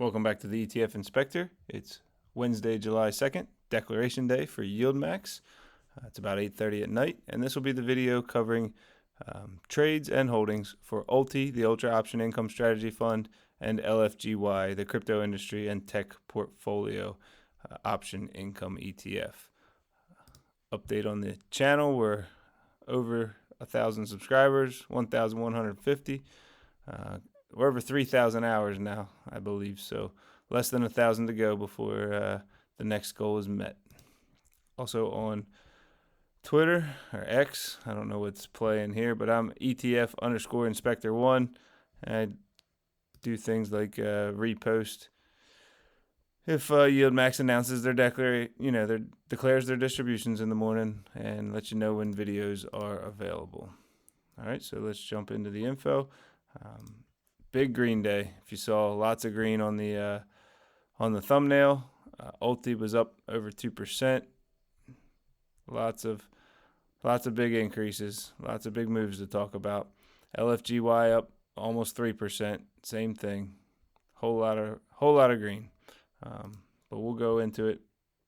Welcome back to the ETF Inspector. It's Wednesday, July 2nd, declaration day for YieldMax. It's about 8:30 at night, and this will be the video covering trades and holdings for ULTY, the Ultra Option Income Strategy Fund, and LFGY, the Crypto Industry and Tech Portfolio Option Income ETF. Update on the channel, we're over 1,000 subscribers, 1,150. We're over 3,000 hours now, I believe, so less than 1,000 to go before the next goal is met. Also on Twitter, or X, I don't know what's playing here, but I'm ETF_Inspector1. I do things like repost if YieldMax announces their declares their distributions in the morning and let you know when videos are available. All right, so let's jump into the info. Big green day. If you saw, lots of green on the thumbnail. ULTY was up over 2%. Lots of big increases. Lots of big moves to talk about. LFGY up almost 3%. Same thing. Whole lot of green. But we'll go into it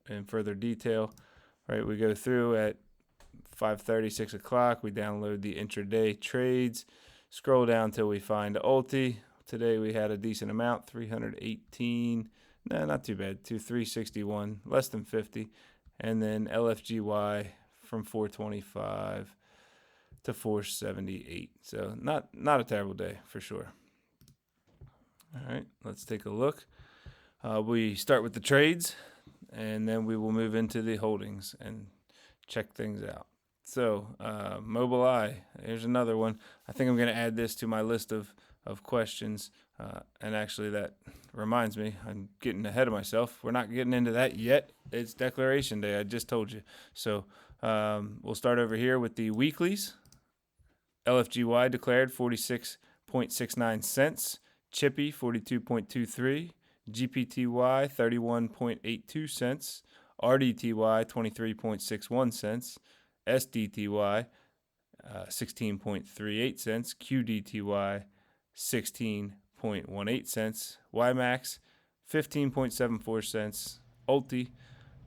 in further detail. All right, we go through at 5:30, 6 o'clock. We download the intraday trades. Scroll down till we find ULTY. Today we had a decent amount, 318. No, not too bad. 361, less than 50. And then LFGY from 425 to 478. So not a terrible day for sure. All right, let's take a look. We start with the trades, and then we will move into the holdings and check things out. So, Mobileye, here's another one. I think I'm going to add this to my list of questions. And actually, that reminds me, I'm getting ahead of myself. We're not getting into that yet. It's declaration day, I just told you. So, we'll start over here with the weeklies. LFGY declared 46.69 cents. Chippy, 42.23. GPTY, 31.82 cents. RDTY, 23.61 cents. SDTY, 16.38 cents. QDTY, 16.18 cents. YieldMax, 15.74 cents. ULTY,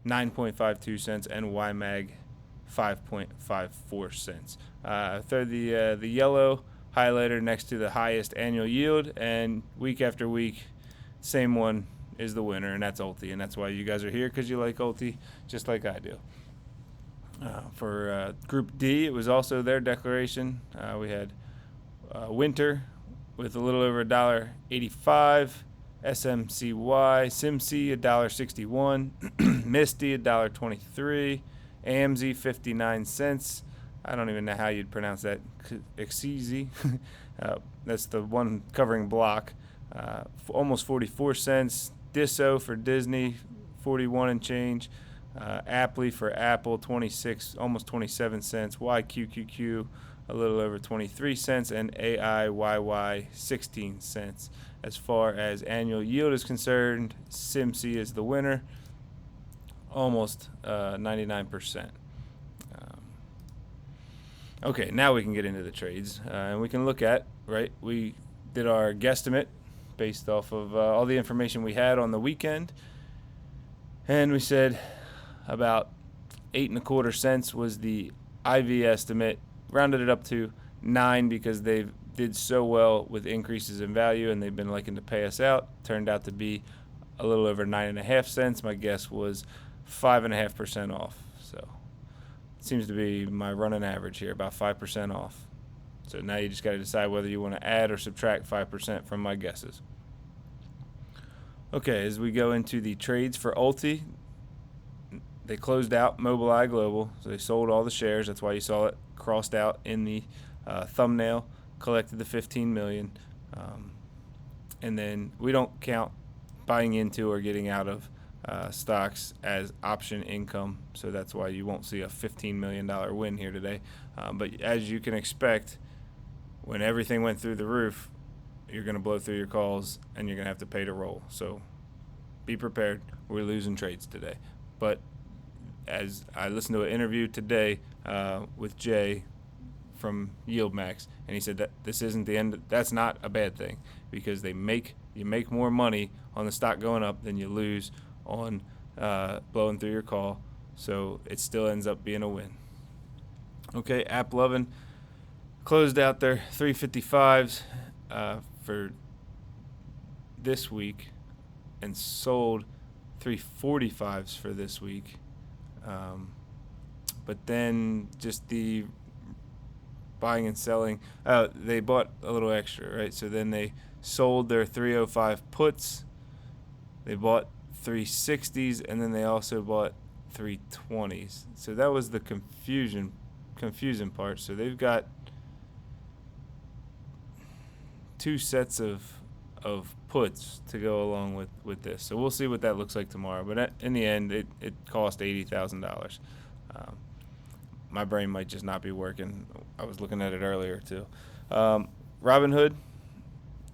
9.52 cents. And YMAG, 5.54 cents. Throw the yellow highlighter next to the highest annual yield, and week after week, same one is the winner, and that's ULTY, and that's why you guys are here, because you like ULTY just like I do. For Group D, it was also their declaration. We had Winter with a little over $1.85, SMCI, SimC $1.61, Misty $1.23, AMZ 59 cents. I don't even know how you'd pronounce that. Exizi. That's the one covering block. Almost 44 cents. Disso for Disney, 41 and change. APPL for Apple, 26, almost 27 cents. YQQQ, a little over 23 cents. And AIYY, 16 cents. As far as annual yield is concerned, SimC is the winner, almost 99%. Okay, now we can get into the trades, and we can look at, right, we did our guesstimate based off of all the information we had on the weekend, and we said about 8.25 cents was the IV estimate, rounded it up to 9 because they did so well with increases in value and they've been liking to pay us out. Turned out to be a little over 9.5 cents. My guess was 5.5% off. So seems to be my running average here, about 5% off. So now you just got to decide whether you want to add or subtract 5% from my guesses. Okay, as we go into the trades for ULTY, they closed out Mobileye Global, so they sold all the shares. That's why you saw it crossed out in the thumbnail. Collected the $15 million, and then we don't count buying into or getting out of stocks as option income, so that's why you won't see a $15 million win here today. But as you can expect, when everything went through the roof, you're going to blow through your calls and you're going to have to pay to roll. So be prepared. We're losing trades today. But as I listened to an interview today with Jay from YieldMax, and he said that this isn't the end. That's not a bad thing because they make You make more money on the stock going up than you lose on blowing through your call. So it still ends up being a win. Okay, APPL closed out their 355s for this week and sold 345s for this week. But then just the buying and selling, they bought a little extra, right? So then they sold their 305 puts, they bought 360s, and then they also bought 320s. So that was the confusing part. So they've got two sets of puts to go along with this. So we'll see what that looks like tomorrow. But in the end, it cost $80,000. My brain might just not be working. I was looking at it earlier too. Robinhood,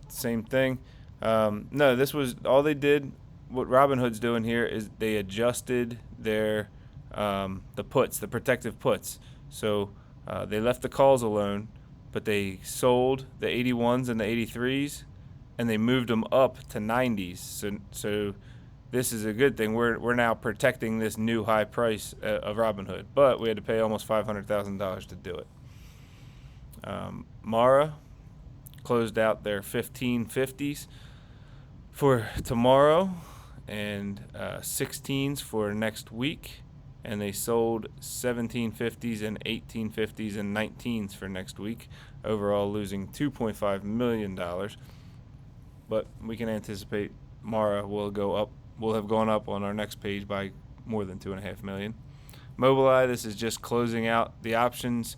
same thing. No, this was all they did. What Robinhood's doing here is they adjusted their the puts, the protective puts. So they left the calls alone, but they sold the 81s and the 83s, and they moved them up to 90s. So this is a good thing. We're now protecting this new high price of Robinhood, but we had to pay almost $500,000 to do it. Mara closed out their 1550s for tomorrow and 16s for next week, and they sold 1750s and 1850s and 19s for next week, overall losing $2.5 million. But we can anticipate Mara will have gone up on our next page by more than $2.5 million. Mobileye, this is just closing out the options.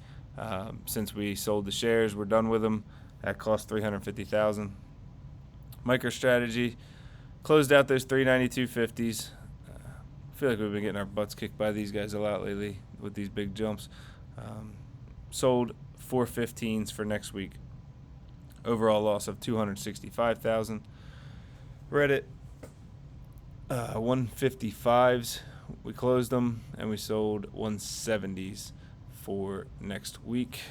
Since we sold the shares, we're done with them. That cost $350,000. MicroStrategy closed out those 392.50s. I feel like we've been getting our butts kicked by these guys a lot lately with these big jumps. Sold 415s for next week. Overall loss of $265,000. Reddit, 155s. We closed them and we sold 170s for next week.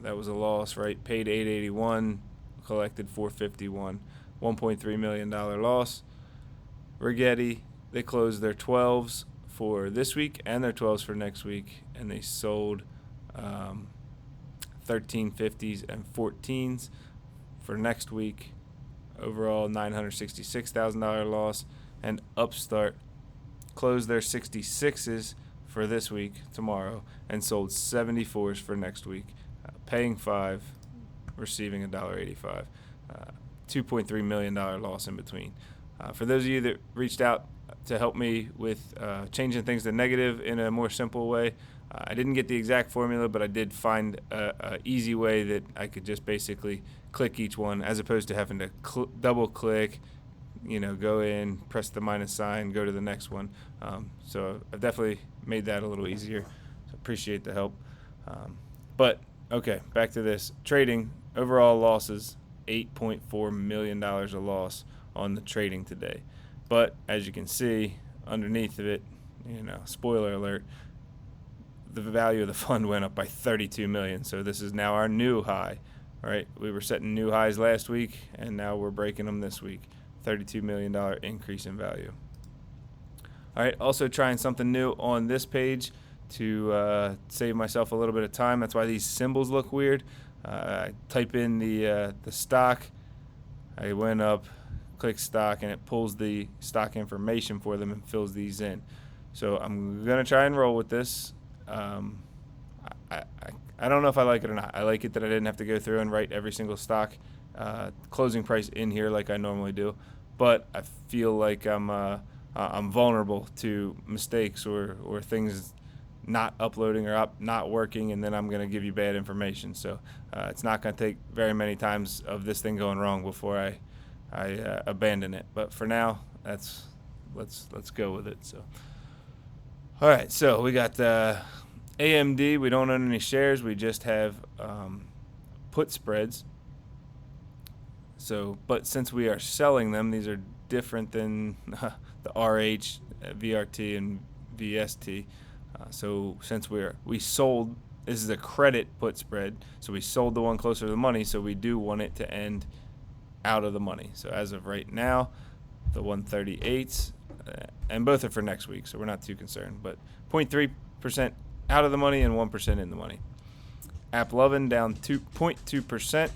That was a loss, right? Paid $881, collected $451, $1.3 million loss. Regetti, they closed their 12s for this week and their 12s for next week, and they sold 1350s and 14s for next week. Overall, $966,000 loss. And Upstart closed their 66s for this week, tomorrow, and sold 74s for next week, paying $5, receiving $1.85. $2.3 million loss in between. For those of you that reached out to help me with changing things to negative in a more simple way, I didn't get the exact formula, but I did find an easy way that I could just basically click each one as opposed to having to double click, go in, press the minus sign, go to the next one. So I've definitely made that a little easier. So appreciate the help. But okay, back to this. Trading, overall losses, $8.4 million of loss on the trading today. But as you can see, underneath of it, spoiler alert, the value of the fund went up by $32 million. So this is now our new high, right? We were setting new highs last week, and now we're breaking them this week. $32 million increase in value. All right, also trying something new on this page to save myself a little bit of time. That's why these symbols look weird. I type in the stock. I went up, click stock, and it pulls the stock information for them and fills these in. So I'm going to try and roll with this. I don't know if I like it or not. I like it that I didn't have to go through and write every single stock closing price in here like I normally do, but I feel like I'm vulnerable to mistakes or things not uploading or not working, and then I'm going to give you bad information. So it's not going to take very many times of this thing going wrong before I abandon it. But for now, let's go with it. So all right, so we got AMD. We don't own any shares. We just have put spreads. So, but since we are selling them, these are different than the RH, VRT, and VST. So since we sold, this is a credit put spread, so we sold the one closer to the money, so we do want it to end out of the money. So as of right now, the 138s, and both are for next week, so we're not too concerned, but 0.3% out of the money and 1% in the money. APPL down 2.2%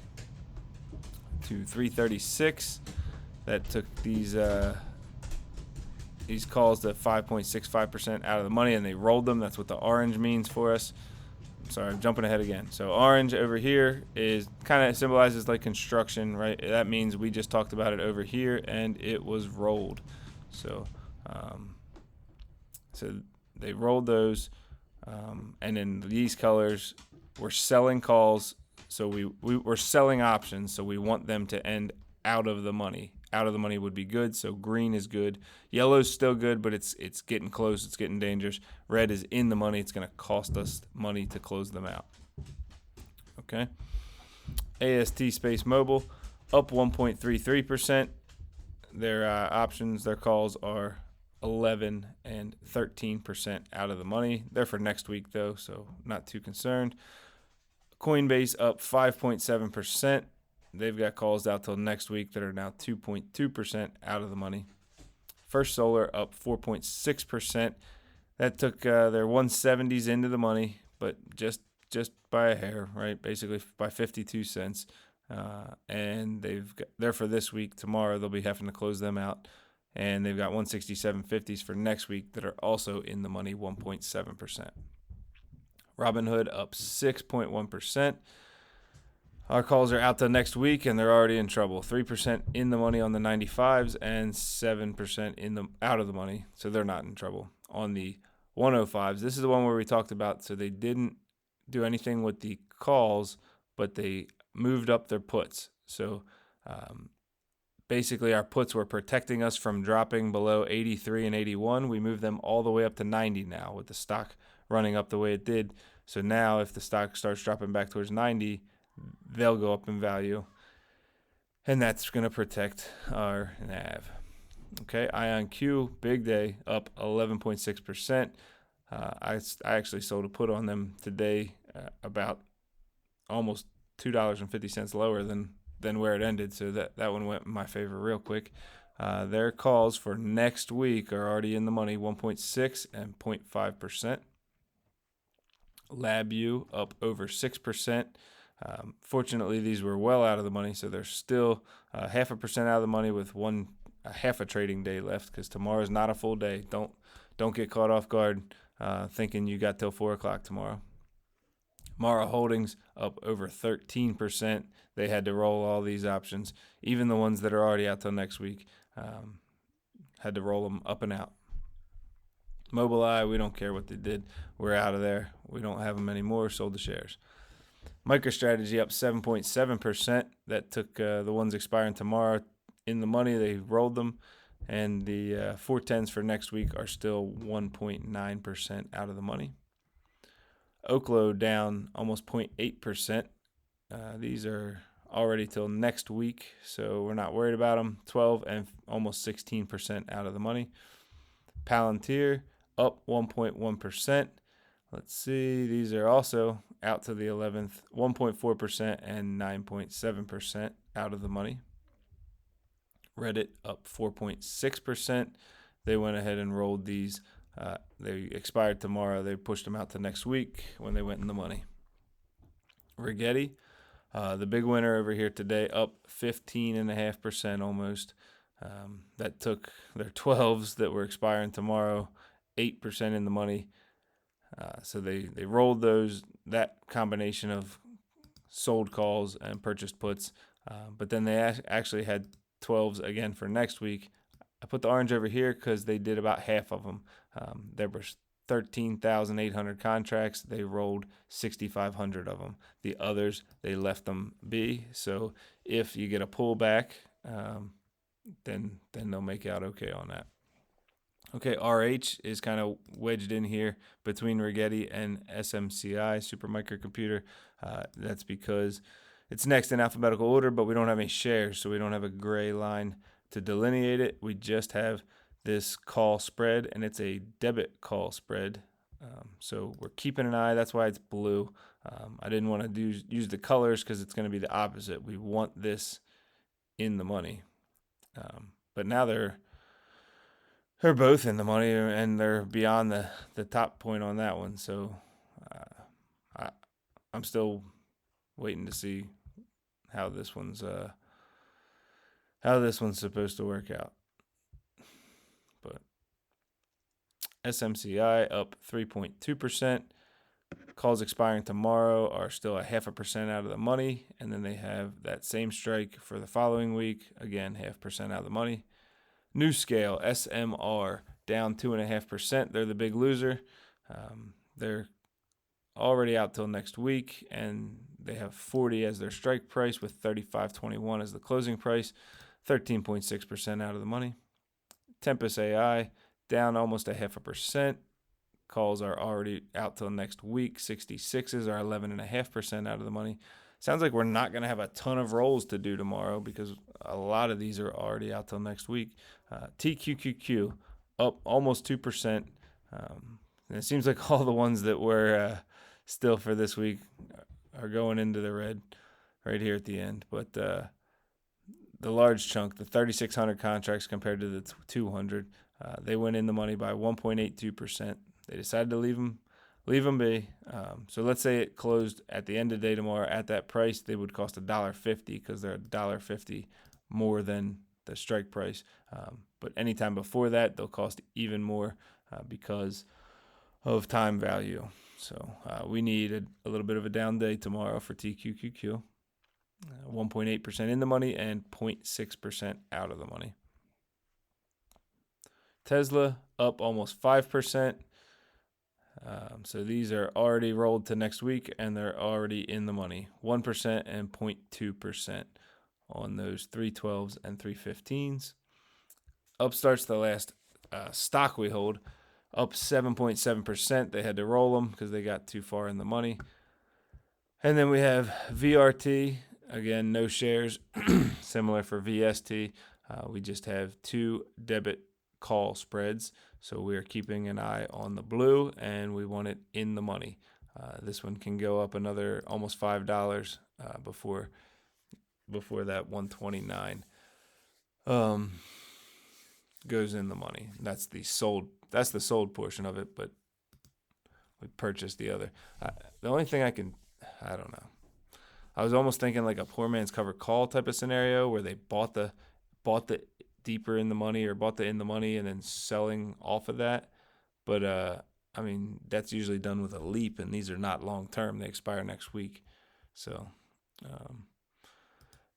to 336. That took these calls to 5.65% out of the money, and they rolled them. That's what the orange means for us. Sorry, I'm jumping ahead again. So orange over here is kind of symbolizes like construction, right? That means we just talked about it over here, and it was rolled. So, so they rolled those, and in these colors, we're selling calls. So we're selling options. So we want them to end out of the money. Out of the money would be good. So green is good. Yellow's still good, but it's getting close. It's getting dangerous. Red is in the money. It's going to cost us money to close them out. Okay. AST Space Mobile up 1.33%. Their options, their calls are 11 and 13% out of the money. They're for next week though, so not too concerned. Coinbase up 5.7%. They've got calls out till next week that are now 2.2% out of the money. First Solar up 4.6%. That took their 170s into the money, but just by a hair, right? Basically by 52 cents. And they're for this week. Tomorrow they'll be having to close them out. And they've got 167.50s for next week that are also in the money, 1.7%. Robinhood up 6.1%. Our calls are out till next week, and they're already in trouble. 3% in the money on the 95s and 7% out of the money, so they're not in trouble. On the 105s, this is the one where we talked about, so they didn't do anything with the calls, but they moved up their puts. So basically our puts were protecting us from dropping below 83 and 81. We moved them all the way up to 90 now with the stock running up the way it did. So now if the stock starts dropping back towards 90, they'll go up in value, and that's going to protect our NAV. Okay, IonQ, big day, up 11.6%. I actually sold a put on them today, about almost $2.50 lower than where it ended, so that one went in my favor real quick. Their calls for next week are already in the money, 1.6 and 0.5%. LABV up over 6%. Fortunately, these were well out of the money, so they're still 0.5% out of the money with half a trading day left, because tomorrow's not a full day. Don't get caught off guard thinking you got till 4 o'clock tomorrow. Mara Holdings up over 13%. They had to roll all these options, even the ones that are already out till next week. Had to roll them up and out. Mobileye, we don't care what they did. We're out of there. We don't have them anymore. Sold the shares. MicroStrategy up 7.7%. That took the ones expiring tomorrow in the money. They rolled them. And the 410s for next week are still 1.9% out of the money. Oklo down almost 0.8%. These are already till next week, so we're not worried about them. 12 and almost 16% out of the money. Palantir up 1.1%. Let's see, these are also out to the 11th, 1.4% and 9.7% out of the money. Reddit up 4.6%. They went ahead and rolled these. They expired tomorrow. They pushed them out to next week when they went in the money. Regetti, the big winner over here today, up 15.5% almost. That took their 12s that were expiring tomorrow, 8% in the money. So they rolled that combination of sold calls and purchased puts. But then they actually had 12s again for next week. I put the orange over here because they did about half of them. There were 13,800 contracts. They rolled 6,500 of them. The others, they left them be. So if you get a pullback, then they'll make out okay on that. Okay, RH is kind of wedged in here between Regetti and SMCI, Supermicrocomputer. That's because it's next in alphabetical order, but we don't have any shares, so we don't have a gray line to delineate it. We just have this call spread, and it's a debit call spread. So we're keeping an eye. That's why it's blue. I didn't want to use the colors because it's going to be the opposite. We want this in the money. But now they're both in the money, and they're beyond the top point on that one. So I'm still waiting to see how this one's supposed to work out. But SMCI up 3.2%. Calls expiring tomorrow are still 0.5% out of the money, and then they have that same strike for the following week, again 0.5% out of the money. New scale SMR down 2.5%. They're the big loser. They're already out till next week, and they have 40 as their strike price with 35.21 as the closing price, 13.6% out of the money. Tempest AI down almost 0.5%. Calls are already out till next week. 66s are 11.5% out of the money. Sounds like we're not going to have a ton of rolls to do tomorrow because a lot of these are already out till next week. TQQQ up almost 2%. And it seems like all the ones that were still for this week are going into the red right here at the end. But the large chunk, the 3,600 contracts compared to the 200, they went in the money by 1.82%. They decided to leave them be. So let's say it closed at the end of the day tomorrow at that price, they would cost $1.50 because they're $1.50 more than the strike price. But anytime before that, they'll cost even more because of time value. So we need a little bit of a down day tomorrow for TQQQ. 1.8% in the money and 0.6% out of the money. Tesla up almost 5%. So these are already rolled to next week, and they're already in the money. 1% and 0.2% on those 312s and 315s. Upstart's the last stock we hold, up 7.7%. They had to roll them because they got too far in the money. And then we have VRT. Again, no shares. Similar for VST. We just have 2 debit call spreads. So we are keeping an eye on the blue, and we want it in the money. This one can go up another almost $5 before that 129 goes in the money. That's the sold portion of it, but we purchased the other. The only thing I don't know. I was almost thinking like a poor man's covered call type of scenario where they bought the deeper in the money or bought the in the money and then selling off of that. But I mean, that's usually done with a leap, and these are not long term. They expire next week. So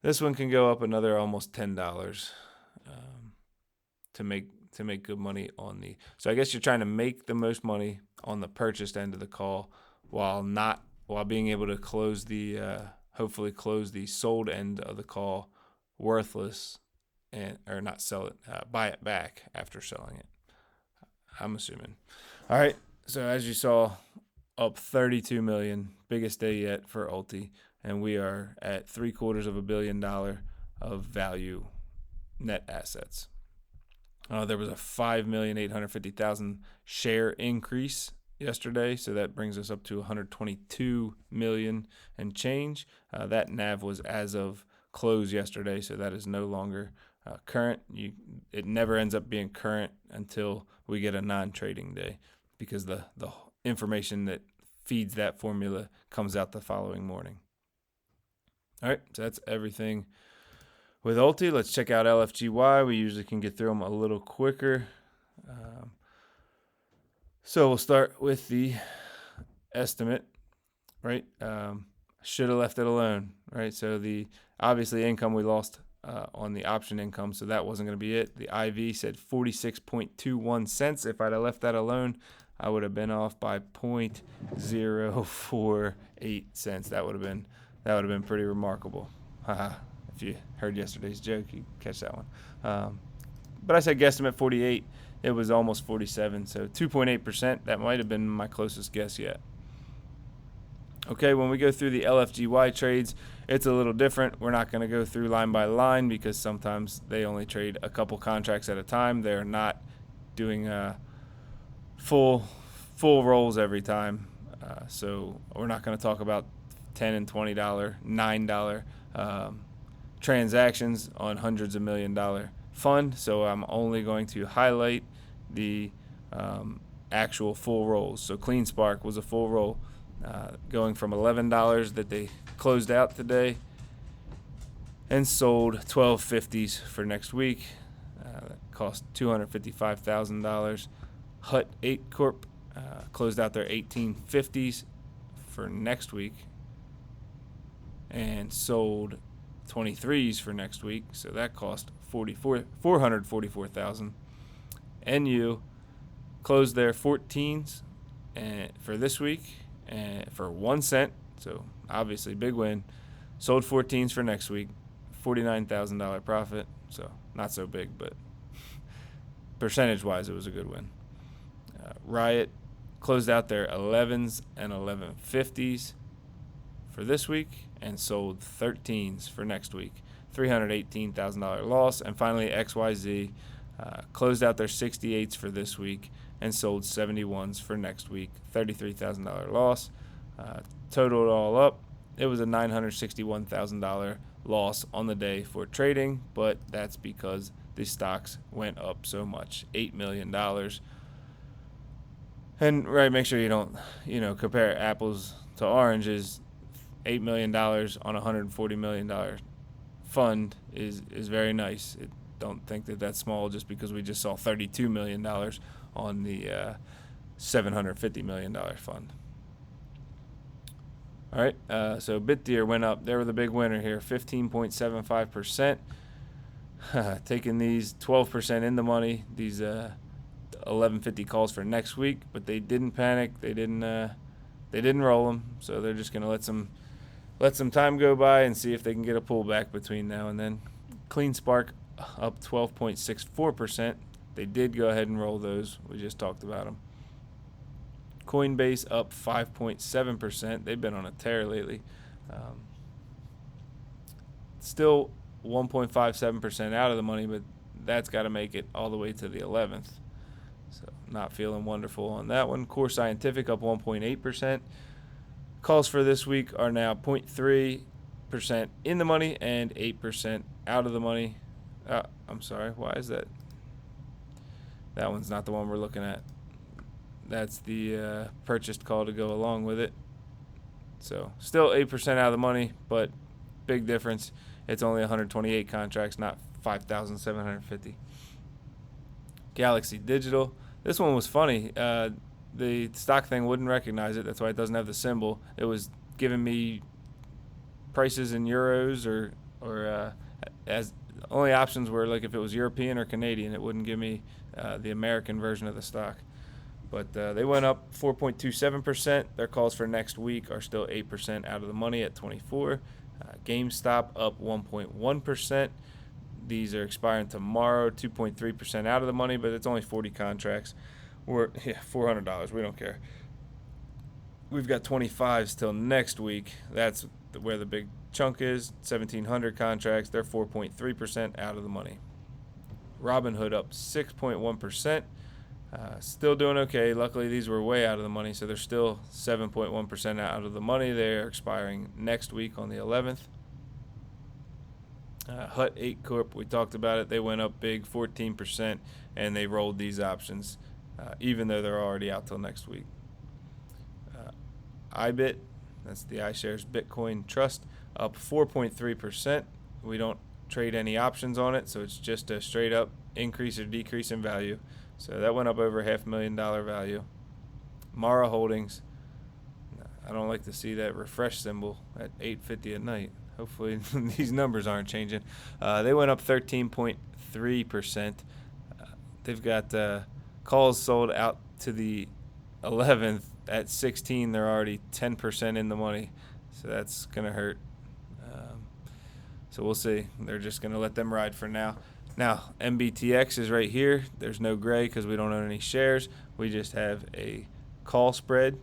this one can go up another almost $10 to make good money on the. So I guess you're trying to make the most money on the purchased end of the call while being able to close the hopefully close the sold end of the call worthless, or not sell it, buy it back after selling it, I'm assuming. All right, so as you saw, up 32 million, biggest day yet for ULTY, and we are at $750 million of value net assets. There was a 5,850,000 share increase yesterday, so that brings us up to 122 million and change. That NAV was as of close yesterday, so that is no longer current. It never ends up being current until we get a non-trading day, because the information that feeds that formula comes out the following morning. All right, so that's everything with ULTY. Let's check out LFGY. We usually can get through them a little quicker. So we'll start with the estimate, right? Should have left it alone, right? So the obviously income we lost on the option income, so that wasn't going to be it. The IV said 46.21 cents. If I'd have left that alone, I would have been off by 0.048 cents. That would have been pretty remarkable. If you heard yesterday's joke, you catch that one. But I said guesstimate 48. It was almost 47, so 2.8%. That might have been my closest guess yet. Okay, when we go through the LFGY trades, it's a little different. We're not going to go through line by line because sometimes they only trade a couple contracts at a time. They're not doing full rolls every time. So we're not going to talk about $10 and $20, $9 transactions on hundreds of $1 million fund, so I'm only going to highlight the actual full rolls. So CleanSpark was a full roll, going from $11 that they closed out today and sold 12.50s for next week. That cost $255,000. Hut 8 Corp closed out their 18.50s for next week and sold 23s for next week, so that cost $444,000. NU closed their 14s for this week and for 1 cent, so obviously big win. Sold 14s for next week, $49,000 profit, so not so big, but percentage-wise it was a good win. Riot closed out their 11s and 11.50s for this week and sold 13s for next week, $318,000 loss. And finally, XYZ closed out their 68s for this week and sold 71s for next week, $33,000 loss. Totaled all up, it was a $961,000 loss on the day for trading, but that's because the stocks went up so much, $8 million. And right, make sure you don't, compare apples to oranges. $8 million on a $140 million fund is very nice. Don't think that that's small just because we just saw $32 million on the $750 million fund. All right, so BitDeer went up. They were the big winner here, 15.75%. Taking these 12% in the money, these 11.50 calls for next week, but they didn't panic. They didn't roll them, so they're just gonna let some time go by and see if they can get a pullback between now and then. CleanSpark up 12.64%. They did go ahead and roll those. We just talked about them. Coinbase up 5.7%. They've been on a tear lately. Still 1.57% out of the money, but that's got to make it all the way to the 11th. So not feeling wonderful on that one. Core Scientific up 1.8%. Calls for this week are now 0.3% in the money and 8% out of the money. I'm sorry, why is that? That one's not the one we're looking at. That's the purchased call to go along with it. So still 8% out of the money, but big difference. It's only 128 contracts, not 5,750. Galaxy Digital. This one was funny. The stock thing wouldn't recognize it. That's why it doesn't have the symbol. It was giving me prices in euros or as only options were like if it was European or Canadian. It wouldn't give me the American version of the stock. But they went up 4.27%. Their calls for next week are still 8% out of the money at 24. GameStop up 1.1%. These are expiring tomorrow, 2.3% out of the money, but it's only 40 contracts. We're $400. We don't care. We've got 25s till next week. That's where the big chunk is. 1,700 contracts. They're 4.3% out of the money. Robinhood up 6.1%. Still doing okay. Luckily, these were way out of the money, so they're still 7.1% out of the money. They're expiring next week on the 11th. Hut 8 Corp, we talked about it. They went up big, 14%, and they rolled these options, even though they're already out till next week. IBIT, that's the iShares Bitcoin Trust, up 4.3%. We don't trade any options on it, so it's just a straight up increase or decrease in value. So that went up over $500,000 value. Mara Holdings, I don't like to see that refresh symbol at 8:50 at night. Hopefully these numbers aren't changing. They went up 13.3%. They've got calls sold out to the 11th at 16. They're already 10% in the money, so that's gonna hurt. So we'll see. They're just gonna let them ride for now. Now, MBTX is right here. There's no gray because we don't own any shares. We just have a call spread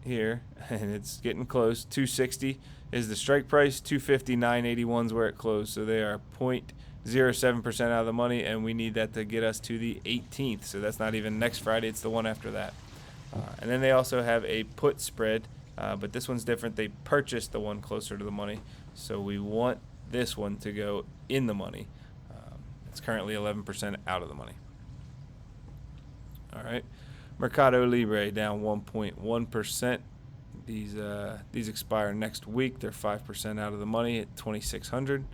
here, and it's getting close. 260 is the strike price. 250, 981 is where it closed. So they are 0.07% out of the money, and we need that to get us to the 18th. So that's not even next Friday. It's the one after that. And then they also have a put spread, but this one's different. They purchased the one closer to the money. So we want this one to go in the money. It's currently 11% out of the money. All right, Mercado Libre down 1.1%. These expire next week. They're 5% out of the money at 2,600.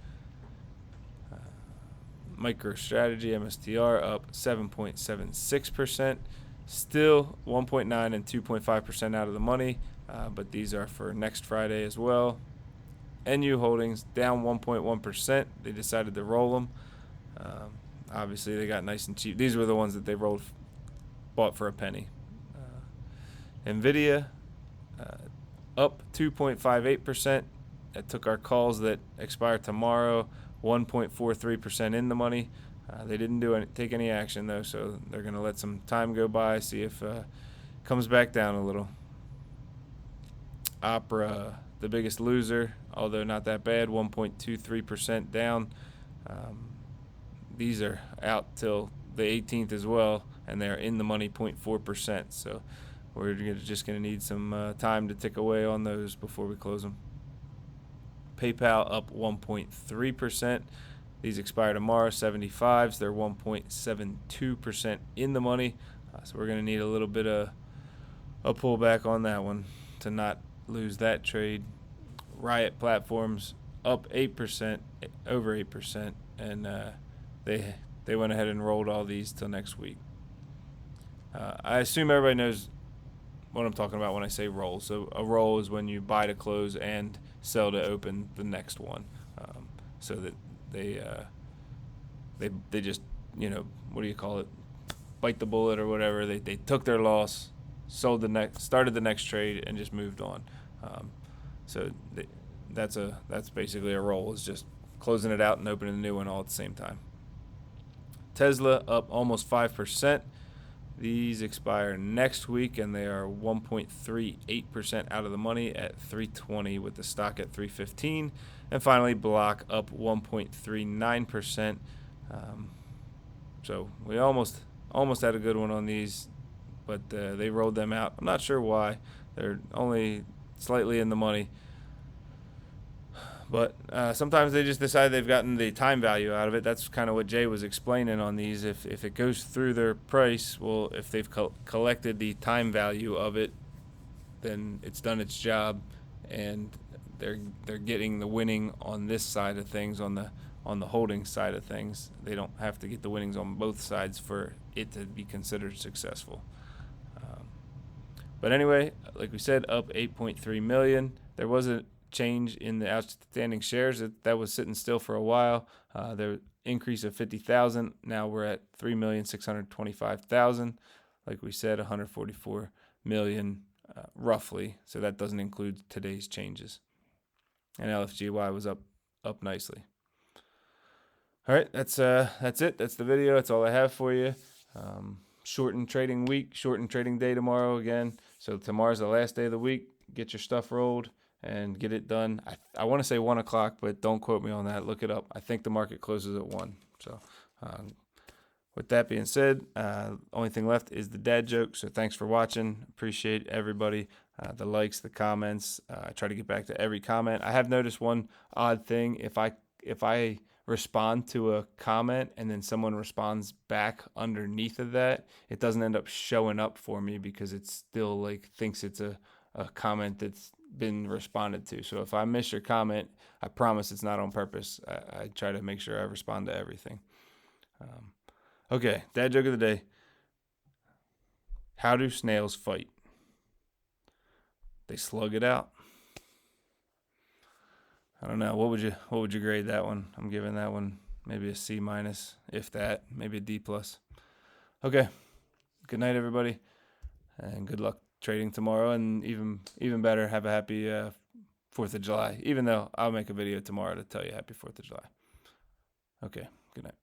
MicroStrategy MSTR up 7.76%. Still 1.9 and 2.5% out of the money, but these are for next Friday as well. NU Holdings down 1.1%. They decided to roll them. Obviously, they got nice and cheap. These were the ones that they bought for a penny. NVIDIA up 2.58%. That took our calls that expire tomorrow 1.43% in the money. They didn't take any action though, so they're going to let some time go by, see if it comes back down a little. Opera, the biggest loser, although not that bad, 1.23% down. These are out till the 18th as well, and they're in the money 0.4%. So we're just going to need some time to tick away on those before we close them. PayPal up 1.3%. These expire tomorrow, 75s. They're 1.72% in the money. So we're going to need a little bit of a pullback on that one to not lose that trade. Riot Platforms up 8%, over 8%, and they went ahead and rolled all these till next week. I assume everybody knows what I'm talking about when I say roll. So a roll is when you buy to close and sell to open the next one, so that they just, what do you call it, bite the bullet or whatever. They took their loss, started the next trade, and just moved on. That's basically a roll. It's just closing it out and opening a new one all at the same time. Tesla up almost 5%. These expire next week, and they are 1.38% out of the money at 320 with the stock at 315. And finally, Block up 1.39%. So we almost had a good one on these, but they rolled them out. I'm not sure why. They're only slightly in the money. But sometimes they just decide they've gotten the time value out of it. That's kind of what Jay was explaining on these. If it goes through their price, well, if they've collected the time value of it, then it's done its job, and they're getting the winning on this side of things, on the holding side of things. They don't have to get the winnings on both sides for it to be considered successful. But anyway, like we said, up 8.3 million. There was a change in the outstanding shares that was sitting still for a while. There increase of 50,000. Now we're at 3,625,000. Like we said, 144 million roughly. So that doesn't include today's changes. And LFGY was up nicely. All right, that's it. That's the video. That's all I have for you. Shortened trading week, shortened trading day tomorrow again. So tomorrow's the last day of the week. Get your stuff rolled and get it done. I want to say 1 o'clock, but don't quote me on that. Look it up. I think the market closes at 1. So with that being said, only thing left is the dad joke. So thanks for watching. Appreciate everybody. The likes, the comments. I try to get back to every comment. I have noticed one odd thing. If I respond to a comment and then someone responds back underneath of that, it doesn't end up showing up for me because it still thinks it's a comment that's been responded to. So if I miss your comment, I promise it's not on purpose. I try to make sure I respond to everything. Okay, dad joke of the day. How do snails fight? They slug it out. I don't know. What would you grade that one? I'm giving that one maybe a C-, if that, maybe a D+. Okay. Good night, everybody, and good luck trading tomorrow. And even better, have a happy 4th of July. Even though I'll make a video tomorrow to tell you happy 4th of July. Okay. Good night.